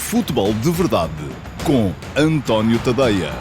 Futebol de Verdade com António Tadeia.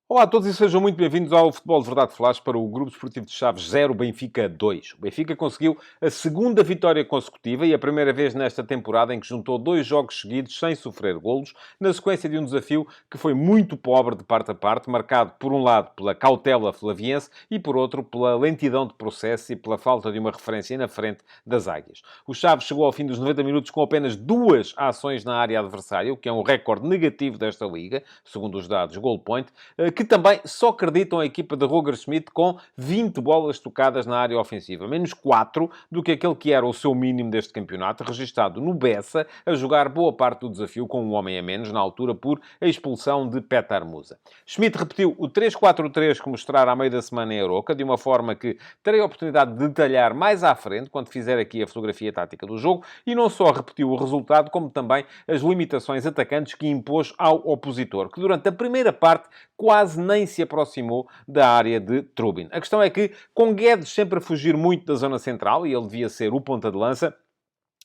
Olá a todos e sejam muito bem-vindos ao Futebol de Verdade Flash para o Grupo Desportivo de Chaves 0, Benfica 2. O Benfica conseguiu a segunda vitória consecutiva e a primeira vez nesta temporada em que juntou 2 jogos seguidos sem sofrer golos, na sequência de um desafio que foi muito pobre de parte a parte, marcado por um lado pela cautela flaviense e por outro pela lentidão de processo e pela falta de uma referência na frente das águias. O Chaves chegou ao fim dos 90 minutos com apenas 2 ações na área adversária, o que é um recorde negativo desta liga, segundo os dados Goal Point, que também só acreditam a equipa de Roger Schmidt com 20 bolas tocadas na área ofensiva. Menos 4 do que aquele que era o seu mínimo deste campeonato, registado no Bessa, a jogar boa parte do desafio com um homem a menos, na altura por a expulsão de Petar Musa. Schmidt repetiu o 3-4-3 que mostrara à meio da semana em Aroca, de uma forma que terei a oportunidade de detalhar mais à frente, quando fizer aqui a fotografia tática do jogo, e não só repetiu o resultado, como também as limitações atacantes que impôs ao opositor, que durante a primeira parte quase nem se aproximou da área de Trubin. A questão é que, com Guedes sempre a fugir muito da zona central, e ele devia ser o ponta de lança,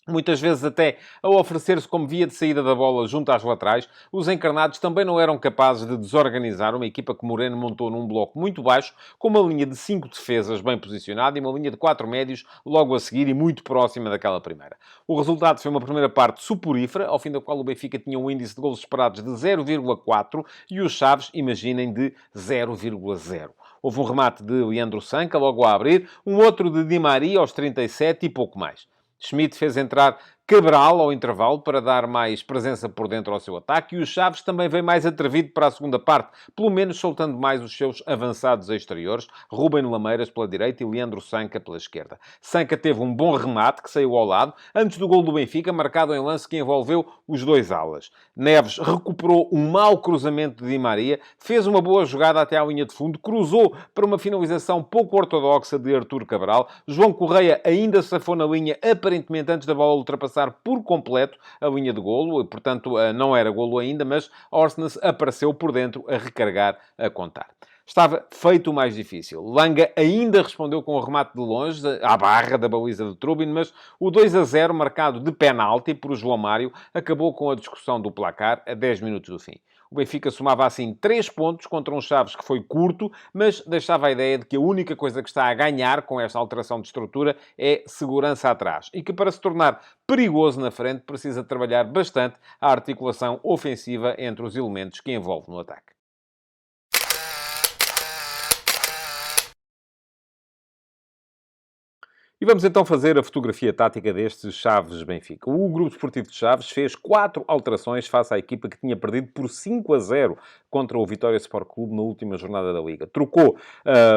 muitas vezes até a oferecer-se como via de saída da bola junto às laterais, os encarnados também não eram capazes de desorganizar uma equipa que Moreno montou num bloco muito baixo, com uma linha de 5 defesas bem posicionada e uma linha de 4 médios logo a seguir e muito próxima daquela primeira. O resultado foi uma primeira parte suporífera, ao fim da qual o Benfica tinha um índice de golos esperados de 0,4 e os Chaves, imaginem, de 0,0. Houve um remate de Leandro Sanca logo a abrir, um outro de Di Maria aos 37 e pouco mais. Schmidt fez entrar Cabral ao intervalo para dar mais presença por dentro ao seu ataque e o Chaves também veio mais atrevido para a segunda parte, pelo menos soltando mais os seus avançados exteriores, Rúben Lameiras pela direita e Leandro Sanca pela esquerda. Sanca teve um bom remate que saiu ao lado, antes do gol do Benfica, marcado em lance que envolveu os dois alas. Neves recuperou um mau cruzamento de Di Maria, fez uma boa jogada até à linha de fundo, cruzou para uma finalização pouco ortodoxa de Artur Cabral. João Correia ainda safou na linha, aparentemente antes da bola ultrapassar por completo a linha de golo, portanto não era golo ainda, mas Orsnes apareceu por dentro a recargar, a contar. Estava feito o mais difícil. Langa ainda respondeu com o remate de longe, à barra da baliza de Trubin, mas o 2-0, marcado de penalti por João Mário, acabou com a discussão do placar a 10 minutos do fim. O Benfica somava assim 3 pontos contra um Chaves que foi curto, mas deixava a ideia de que a única coisa que está a ganhar com esta alteração de estrutura é segurança atrás. E que para se tornar perigoso na frente precisa trabalhar bastante a articulação ofensiva entre os elementos que envolve no ataque. E vamos então fazer a fotografia tática deste Chaves-Benfica. O Grupo Desportivo de Chaves fez 4 alterações face à equipa que tinha perdido por 5-0 contra o Vitória Sport Clube na última jornada da Liga. Trocou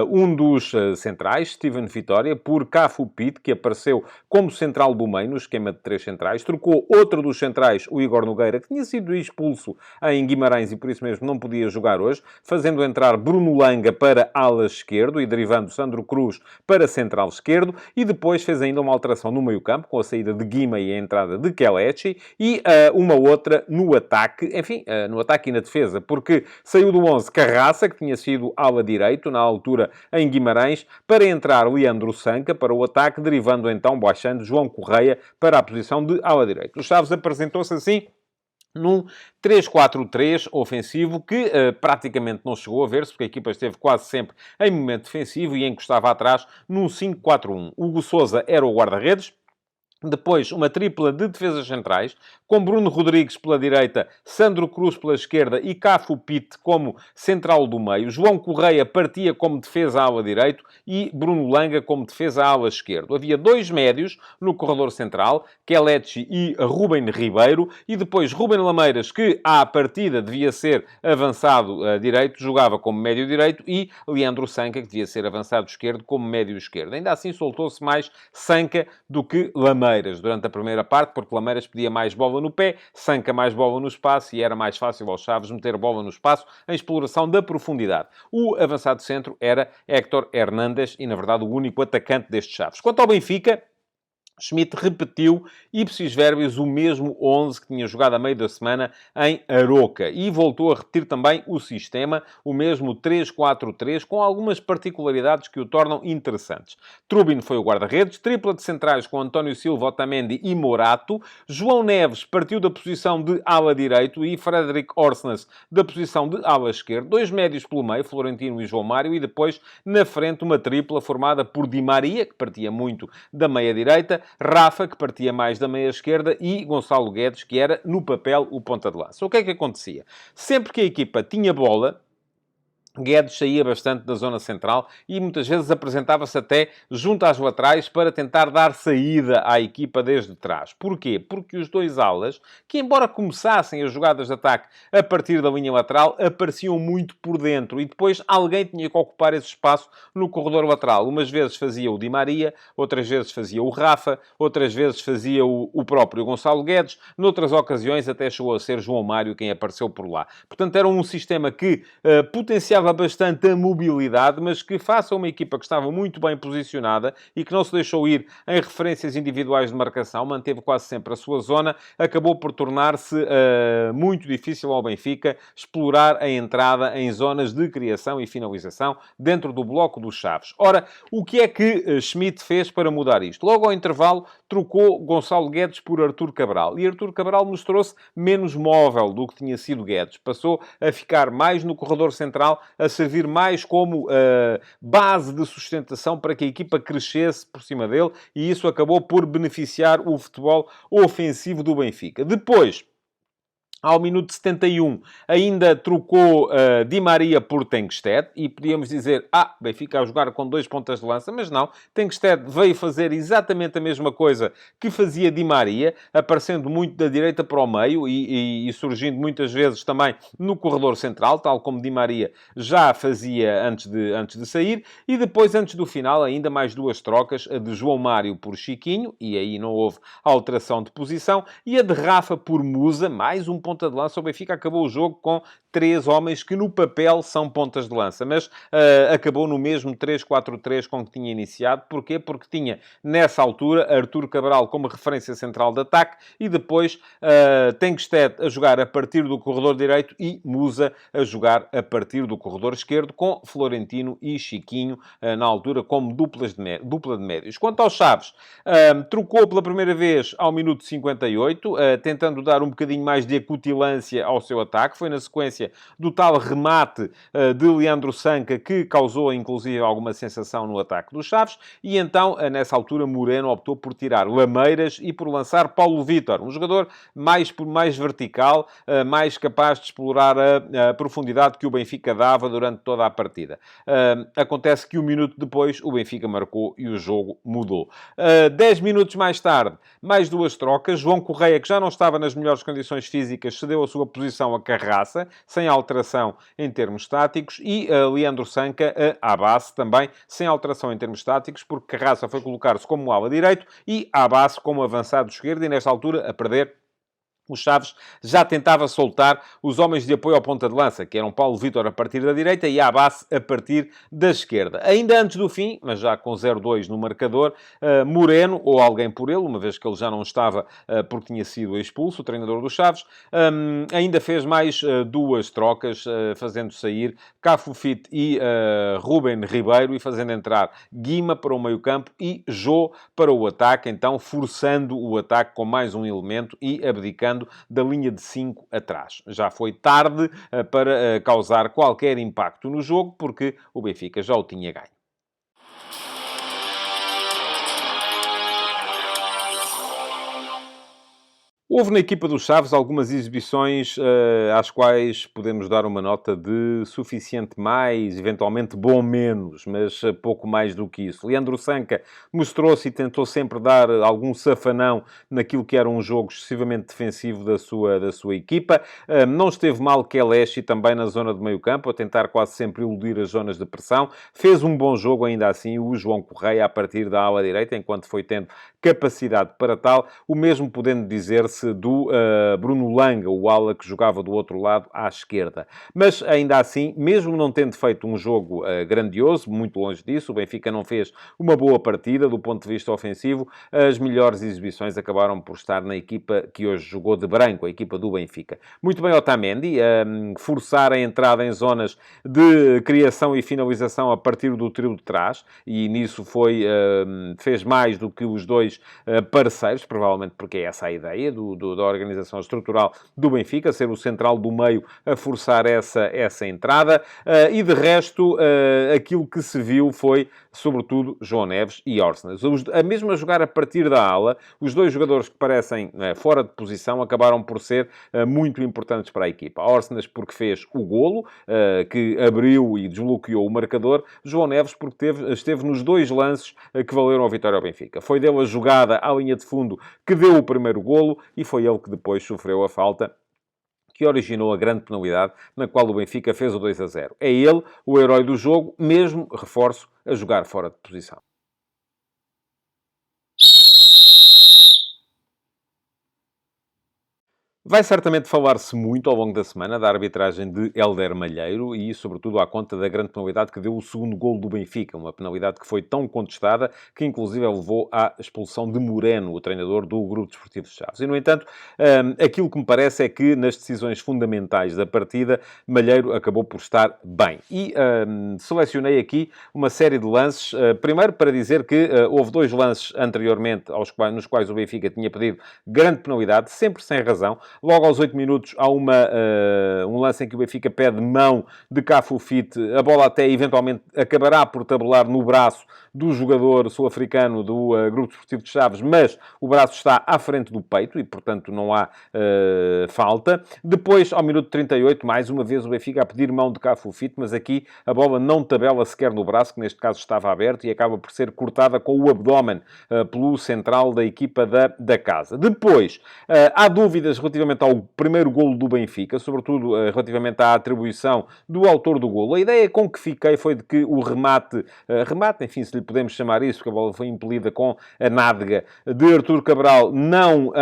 um dos centrais, Steven Vitória, por Cafu Pitt, que apareceu como central do meio, no esquema de 3 centrais. Trocou outro dos centrais, o Igor Nogueira, que tinha sido expulso em Guimarães e por isso mesmo não podia jogar hoje, fazendo entrar Bruno Langa para ala esquerdo e derivando Sandro Cruz para central esquerdo. E depois fez ainda uma alteração no meio-campo, com a saída de Guima e a entrada de Kelechi, e uma outra no ataque, enfim, no ataque e na defesa, porque saiu do 11 Carraça, que tinha sido ala direito, na altura em Guimarães, para entrar Leandro Sanca para o ataque, derivando então, baixando João Correia para a posição de ala direito. O Chaves apresentou-se assim num 3-4-3 ofensivo que praticamente não chegou a ver-se, porque a equipa esteve quase sempre em momento defensivo e encostava atrás num 5-4-1. Hugo Sousa era o guarda-redes. Depois, uma tripla de defesas centrais, com Bruno Rodrigues pela direita, Sandro Cruz pela esquerda e Cafu Pitt como central do meio. João Correia partia como defesa-ala direito e Bruno Langa como defesa-ala esquerdo. Havia 2 médios no corredor central, Kelechi e Rúben Ribeiro, e depois Rúben Lameiras, que à partida devia ser avançado direito, jogava como médio direito, e Leandro Sanca, que devia ser avançado esquerdo, como médio esquerdo. Ainda assim, soltou-se mais Sanca do que Lameiras durante a primeira parte, porque Lameiras pedia mais bola no pé, Sanca mais bola no espaço e era mais fácil aos Chaves meter bola no espaço em exploração da profundidade. O avançado centro era Héctor Hernández e, na verdade, o único atacante destes Chaves. Quanto ao Benfica, Schmidt repetiu, ipsis verbis, o mesmo 11 que tinha jogado a meio da semana em Aroca. E voltou a repetir também o sistema, o mesmo 3-4-3, com algumas particularidades que o tornam interessantes. Trubin foi o guarda-redes, tripla de centrais com António Silva, Otamendi e Morato. João Neves partiu da posição de ala direito e Frederic Orsnes da posição de ala esquerdo. Dois médios pelo meio, Florentino e João Mário, e depois, na frente, uma tripla formada por Di Maria, que partia muito da meia-direita, Rafa, que partia mais da meia-esquerda, e Gonçalo Guedes, que era, no papel, o ponta de lança. O que é que acontecia? Sempre que a equipa tinha bola, Guedes saía bastante da zona central e muitas vezes apresentava-se até junto às laterais para tentar dar saída à equipa desde trás. Porquê? Porque os dois alas, que embora começassem as jogadas de ataque a partir da linha lateral, apareciam muito por dentro e depois alguém tinha que ocupar esse espaço no corredor lateral. Umas vezes fazia o Di Maria, outras vezes fazia o Rafa, outras vezes fazia o próprio Gonçalo Guedes, noutras ocasiões até chegou a ser João Mário quem apareceu por lá. Portanto, era um sistema que potenciava bastante a mobilidade, mas que, face a uma equipa que estava muito bem posicionada e que não se deixou ir em referências individuais de marcação, manteve quase sempre a sua zona, acabou por tornar-se muito difícil ao Benfica explorar a entrada em zonas de criação e finalização dentro do bloco dos Chaves. Ora, o que é que Schmidt fez para mudar isto? Logo ao intervalo, trocou Gonçalo Guedes por Artur Cabral. E Artur Cabral mostrou-se menos móvel do que tinha sido Guedes. Passou a ficar mais no corredor central, a servir mais como base de sustentação para que a equipa crescesse por cima dele, e isso acabou por beneficiar o futebol ofensivo do Benfica. Depois, ao minuto 71, ainda trocou Di Maria por Tengsted, e podíamos dizer, Benfica a jogar com dois pontas de lança, mas não. Tengsted veio fazer exatamente a mesma coisa que fazia Di Maria, aparecendo muito da direita para o meio e surgindo muitas vezes também no corredor central, tal como Di Maria já fazia antes de sair. E depois, antes do final, ainda mais duas trocas, a de João Mário por Chiquinho, e aí não houve alteração de posição, e a de Rafa por Musa, mais um ponta de lança. O Benfica acabou o jogo com três homens que no papel são pontas de lança, mas acabou no mesmo 3-4-3 com que tinha iniciado. Porquê? Porque tinha, nessa altura, Artur Cabral como referência central de ataque e depois Tengsted a jogar a partir do corredor direito e Musa a jogar a partir do corredor esquerdo, com Florentino e Chiquinho na altura como dupla de médios. Quanto aos Chaves, trocou pela primeira vez ao minuto 58, tentando dar um bocadinho mais de acutilância ao seu ataque. Foi na sequência do tal remate de Leandro Sanca que causou, inclusive, alguma sensação no ataque dos Chaves. E então, nessa altura, Moreno optou por tirar Lameiras e por lançar Paulo Vítor, um jogador mais vertical, mais capaz de explorar a profundidade que o Benfica dava durante toda a partida. Acontece que um minuto depois o Benfica marcou e o jogo mudou. 10 minutos mais tarde, mais duas trocas. João Correia, que já não estava nas melhores condições físicas, cedeu a sua posição a Carraça, sem alteração em termos táticos, e Leandro Sanca a Abbas, também sem alteração em termos táticos, porque Carraça foi colocar-se como ala direito e Abbas como avançado esquerdo, e nesta altura a perder. O Chaves já tentava soltar os homens de apoio ao ponta de lança, que eram Paulo Vítor a partir da direita e Abbas a partir da esquerda. Ainda antes do fim, mas já com 0-2 no marcador, Moreno, ou alguém por ele, uma vez que ele já não estava porque tinha sido expulso, o treinador do Chaves, ainda fez mais duas trocas, fazendo sair Cafufit e Ruben Ribeiro, e fazendo entrar Guima para o meio-campo e Jô para o ataque, então forçando o ataque com mais um elemento e abdicando da linha de 5 atrás. Já foi tarde para causar qualquer impacto no jogo, porque o Benfica já o tinha ganho. Houve na equipa dos Chaves algumas exibições às quais podemos dar uma nota de suficiente mais, eventualmente bom menos, mas pouco mais do que isso. Leandro Sanca mostrou-se e tentou sempre dar algum safanão naquilo que era um jogo excessivamente defensivo da sua equipa. Não esteve mal Kelechi também na zona de meio campo, a tentar quase sempre eludir as zonas de pressão. Fez um bom jogo ainda assim o João Correia a partir da ala direita, enquanto foi tendo capacidade para tal, o mesmo podendo dizer-se lance do Bruno Langa, o ala que jogava do outro lado à esquerda. Mas, ainda assim, mesmo não tendo feito um jogo grandioso, muito longe disso, o Benfica não fez uma boa partida do ponto de vista ofensivo, as melhores exibições acabaram por estar na equipa que hoje jogou de branco, a equipa do Benfica. Muito bem Otamendi, forçar a entrada em zonas de criação e finalização a partir do trio de trás, e nisso fez mais do que os dois parceiros, provavelmente porque é essa a ideia da organização estrutural do Benfica, ser o central do meio a forçar essa entrada, e de resto, aquilo que se viu foi, sobretudo, João Neves e Orsnes. A mesma jogar a partir da ala, os dois jogadores que parecem fora de posição acabaram por ser muito importantes para a equipa. Orsnes porque fez o golo, que abriu e desbloqueou o marcador. João Neves porque esteve nos dois lances que valeram a vitória ao Benfica. Foi dele a jogada à linha de fundo que deu o primeiro golo e foi ele que depois sofreu a falta que originou a grande penalidade na qual o Benfica fez o 2-0. É ele o herói do jogo, mesmo, reforço, a jogar fora de posição. Vai certamente falar-se muito ao longo da semana da arbitragem de Hélder Malheiro e, sobretudo, à conta da grande penalidade que deu o segundo golo do Benfica. Uma penalidade que foi tão contestada que, inclusive, levou à expulsão de Moreno, o treinador do Grupo Desportivo de Chaves. E, no entanto, aquilo que me parece é que, nas decisões fundamentais da partida, Malheiro acabou por estar bem. E selecionei aqui uma série de lances. Primeiro, para dizer que houve dois lances anteriormente nos quais o Benfica tinha pedido grande penalidade, sempre sem razão. Logo aos 8 minutos há um lance em que o Benfica pede mão de Cafu Fit. A bola até eventualmente acabará por tabelar no braço do jogador sul-africano do Grupo Desportivo de Chaves, mas o braço está à frente do peito e, portanto, não há falta. Depois, ao minuto 38, mais uma vez o Benfica a pedir mão de Cafu Fit, mas aqui a bola não tabela sequer no braço, que neste caso estava aberto, e acaba por ser cortada com o abdômen pelo central da equipa da casa. Depois, há dúvidas relativamente ao primeiro golo do Benfica, sobretudo relativamente à atribuição do autor do golo. A ideia com que fiquei foi de que o remate, enfim, se lhe podemos chamar isso, porque a bola foi impelida com a nádega de Artur Cabral, não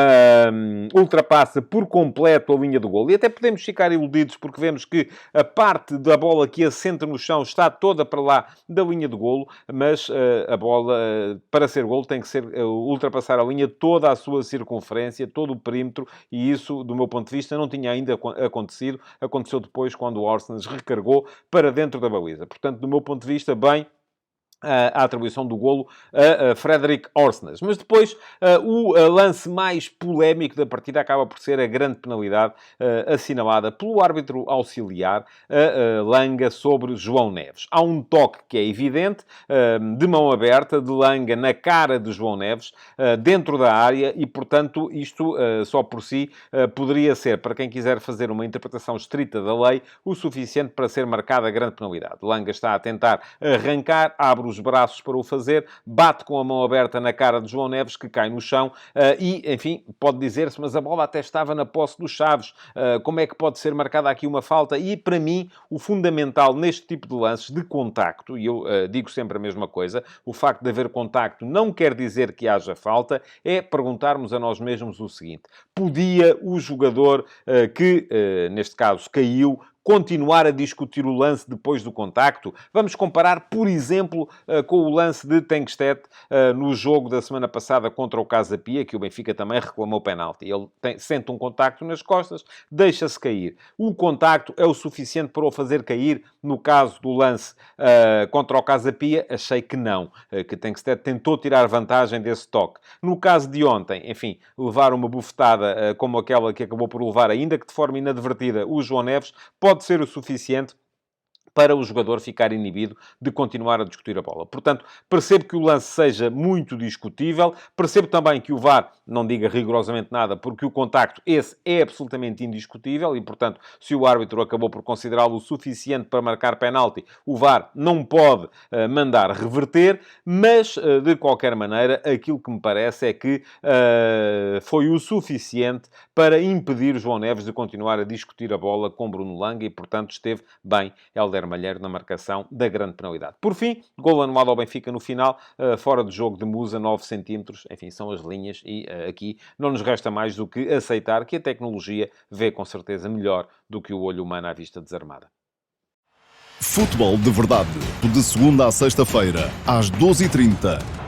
ultrapassa por completo a linha do golo. E até podemos ficar iludidos porque vemos que a parte da bola que assenta no chão está toda para lá da linha do golo, mas a bola, para ser golo, tem que ultrapassar a linha toda a sua circunferência, todo o perímetro, e isso, do meu ponto de vista, não tinha ainda acontecido. Aconteceu depois, quando o Orsnes recargou para dentro da baliza. Portanto, do meu ponto de vista, bem, a atribuição do golo a Fredrik Orsnes. Mas depois, o lance mais polémico da partida acaba por ser a grande penalidade assinalada pelo árbitro auxiliar, Langa, sobre João Neves. Há um toque que é evidente, de mão aberta, de Langa na cara de João Neves, dentro da área, e, portanto, isto só por si poderia ser, para quem quiser fazer uma interpretação estrita da lei, o suficiente para ser marcada a grande penalidade. Langa está a tentar arrancar, abre os braços para o fazer, bate com a mão aberta na cara de João Neves, que cai no chão, e, enfim, pode dizer-se, mas a bola até estava na posse dos Chaves, como é que pode ser marcada aqui uma falta? E, para mim, o fundamental neste tipo de lances de contacto, e eu digo sempre a mesma coisa, o facto de haver contacto não quer dizer que haja falta, é perguntarmos a nós mesmos o seguinte: podia o jogador que, neste caso, caiu, continuar a discutir o lance depois do contacto? Vamos comparar, por exemplo, com o lance de Tengsted no jogo da semana passada contra o Casa Pia, que o Benfica também reclamou penalti. Ele sente um contacto nas costas, deixa-se cair. O contacto é o suficiente para o fazer cair? No caso do lance contra o Casa Pia, achei que não. Que Tengsted tentou tirar vantagem desse toque. No caso de ontem, enfim, levar uma bufetada como aquela que acabou por levar, ainda que de forma inadvertida, o João Neves, pode ser o suficiente para o jogador ficar inibido de continuar a discutir a bola. Portanto, percebo que o lance seja muito discutível, percebo também que o VAR não diga rigorosamente nada, porque o contacto, esse, é absolutamente indiscutível e, portanto, se o árbitro acabou por considerá-lo o suficiente para marcar penalti, o VAR não pode mandar reverter, mas, de qualquer maneira, aquilo que me parece é que foi o suficiente para impedir João Neves de continuar a discutir a bola com Bruno Langa e, portanto, esteve bem Hélder Oliveira Malheiro na marcação da grande penalidade. Por fim, golo anulado ao Benfica no final, fora de jogo de Musa, 9 centímetros. Enfim, são as linhas e aqui não nos resta mais do que aceitar que a tecnologia vê com certeza melhor do que o olho humano à vista desarmada. Futebol de Verdade, de segunda a sexta-feira, às 12h30.